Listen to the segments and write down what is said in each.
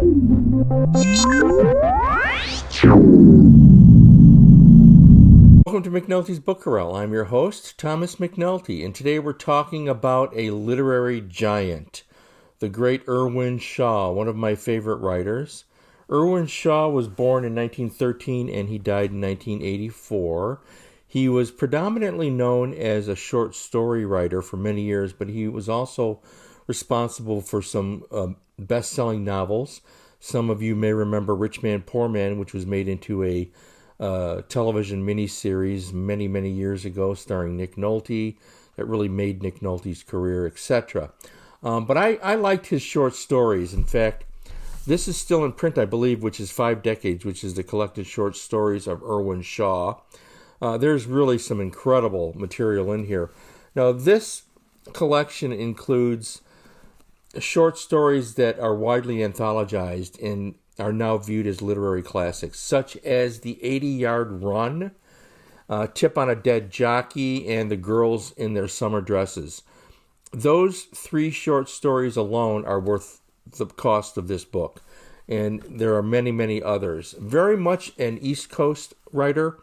Welcome to McNulty's Book Corral. I'm your host, Thomas McNulty, and today we're talking about a literary giant, the great Irwin Shaw, one of my favorite writers. Irwin Shaw was born in 1913 and he died in 1984. He was predominantly known as a short story writer for many years, but he was also responsible for some best-selling novels. Some of you may remember Rich Man, Poor Man, which was made into a television miniseries many, many years ago starring Nick Nolte that really made Nick Nolte's career, etc. But I liked his short stories. In fact, this is still in print, I believe, which is 5 Decades, which is the collected short stories of Irwin Shaw. There's really some incredible material in here. Now, this collection includes short stories that are widely anthologized and are now viewed as literary classics, such as The 80-Yard Run, Tip on a Dead Jockey, and The Girls in Their Summer Dresses. Those 3 short stories alone are worth the cost of this book, and there are many, many others. Very much an East Coast writer,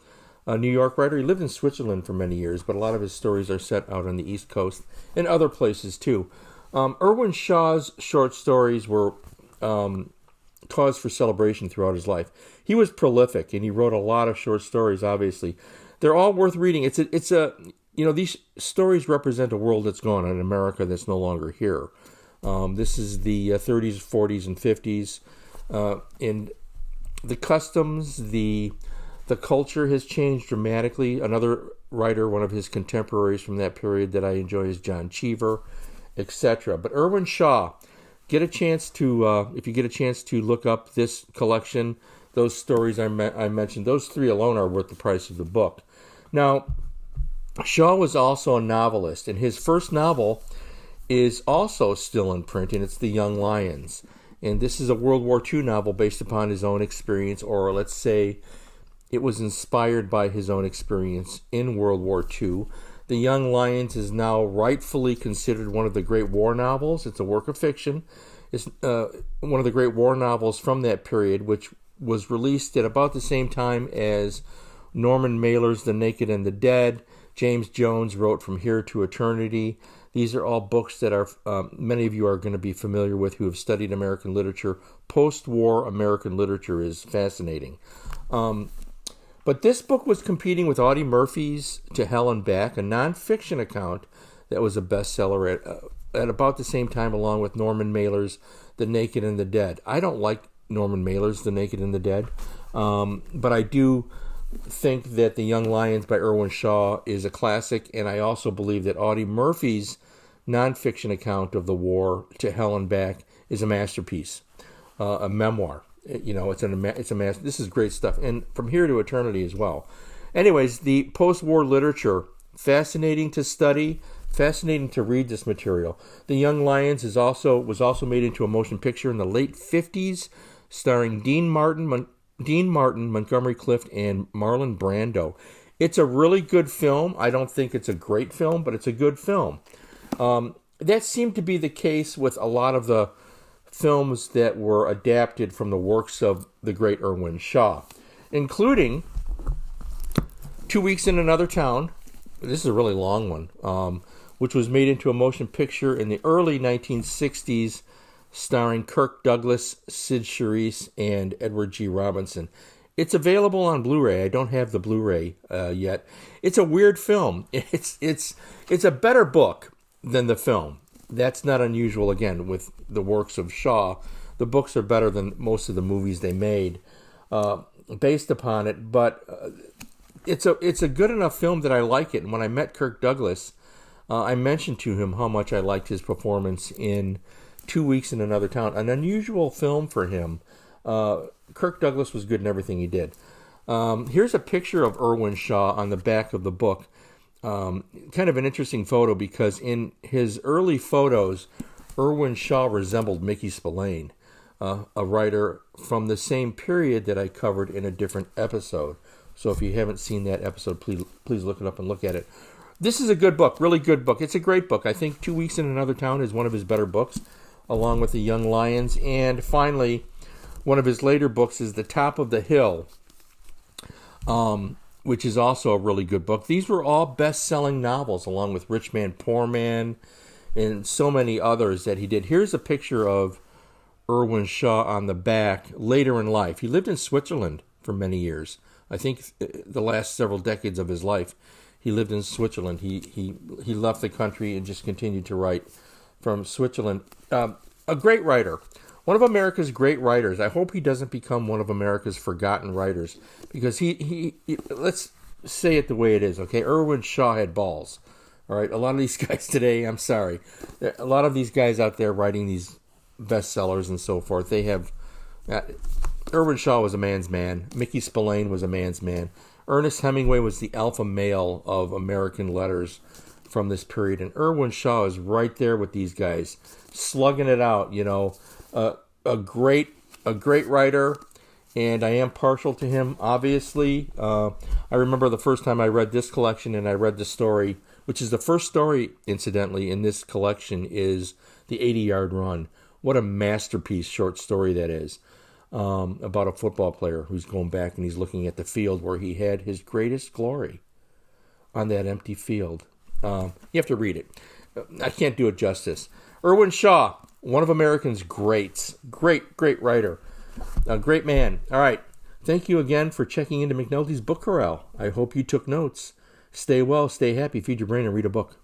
a New York writer. He lived in Switzerland for many years, but a lot of his stories are set out on the East Coast and other places too. Irwin Shaw's short stories were cause for celebration throughout his life. He was prolific, and he wrote a lot of short stories. Obviously, they're all worth reading. These stories represent a world that's gone, an America that's no longer here. This is the 30s, 40s, and 50s, and the customs, the culture has changed dramatically. Another writer, one of his contemporaries from that period that I enjoy, is John Cheever, etc. But Irwin Shaw. If you get a chance to look up this collection, those stories I mentioned, those 3 alone are worth the price of the book. Now, Shaw was also a novelist, and his first novel is also still in print, and it's The Young Lions. And this is a World War II novel based upon his own experience, or let's say it was inspired by his own experience in World War II. The Young Lions is now rightfully considered one of the great war novels. It's a work of fiction. It's one of the great war novels from that period, which was released at about the same time as Norman Mailer's The Naked and the Dead. James Jones wrote From Here to Eternity. These are all books that are many of you are going to be familiar with who have studied American literature. Post-war American literature is fascinating. But this book was competing with Audie Murphy's To Hell and Back, a nonfiction account that was a bestseller at about the same time, along with Norman Mailer's The Naked and the Dead. I don't like Norman Mailer's The Naked and the Dead, but I do think that The Young Lions by Irwin Shaw is a classic, and I also believe that Audie Murphy's nonfiction account of the war, To Hell and Back, is a masterpiece, a memoir. It's a mass. This is great stuff, and From Here to Eternity as well. Anyways, the post-war literature, fascinating to study, fascinating to read this material. The Young Lions was also made into a motion picture in the late 50s, starring Dean Martin, Montgomery Clift, and Marlon Brando. It's a really good film. I don't think it's a great film, but it's a good film. That seemed to be the case with a lot of the films that were adapted from the works of the great Irwin Shaw, including 2 Weeks in Another Town. This is a really long one, which was made into a motion picture in the early 1960s, starring Kirk Douglas, Sid Charisse, and Edward G. Robinson. It's available on Blu-ray. I don't have the Blu-ray yet. It's a weird film. It's a better book than the film. That's not unusual, again, with the works of Shaw. The books are better than most of the movies they made based upon it, but it's a good enough film that I like it. And when I met Kirk Douglas, I mentioned to him how much I liked his performance in 2 Weeks in Another Town, an unusual film for him. Kirk Douglas was good in everything he did. Here's a picture of Irwin Shaw on the back of the book. Kind of an interesting photo because in his early photos, Irwin Shaw resembled Mickey Spillane, a writer from the same period that I covered in a different episode. So if you haven't seen that episode, please look it up and look at it. This is a good book, really good book. It's a great book. I think 2 Weeks in Another Town is one of his better books, along with The Young Lions. And finally, One of his later books is The Top of the Hill, which is also a really good book. These were all best-selling novels, along with Rich Man, Poor Man, and so many others that he did. Here's a picture of Irwin Shaw on the back later in life. He lived in Switzerland for many years. I think the last several decades of his life, he lived in Switzerland. He left the country and just continued to write from Switzerland. A great writer. One of America's great writers. I hope he doesn't become one of America's forgotten writers, because he let's say it the way it is, okay? Irwin Shaw had balls, all right? A lot of these guys today, I'm sorry, a lot of these guys out there writing these bestsellers and so forth, they have... Irwin Shaw was a man's man. Mickey Spillane was a man's man. Ernest Hemingway was the alpha male of American letters from this period, and Irwin Shaw is right there with these guys, slugging it out, you know. A great writer, and I am partial to him, obviously. I remember the first time I read this collection, and I read the story, which is the first story, incidentally, in this collection, is The 80-Yard Run. What a masterpiece short story that is, about a football player who's going back and he's looking at the field where he had his greatest glory, on that empty field. You have to read it. I can't do it justice. Irwin Shaw, one of America's greats. Great writer. A great man. All right. Thank you again for checking into McNulty's Book Corral. I hope you took notes. Stay well, stay happy, feed your brain, and read a book.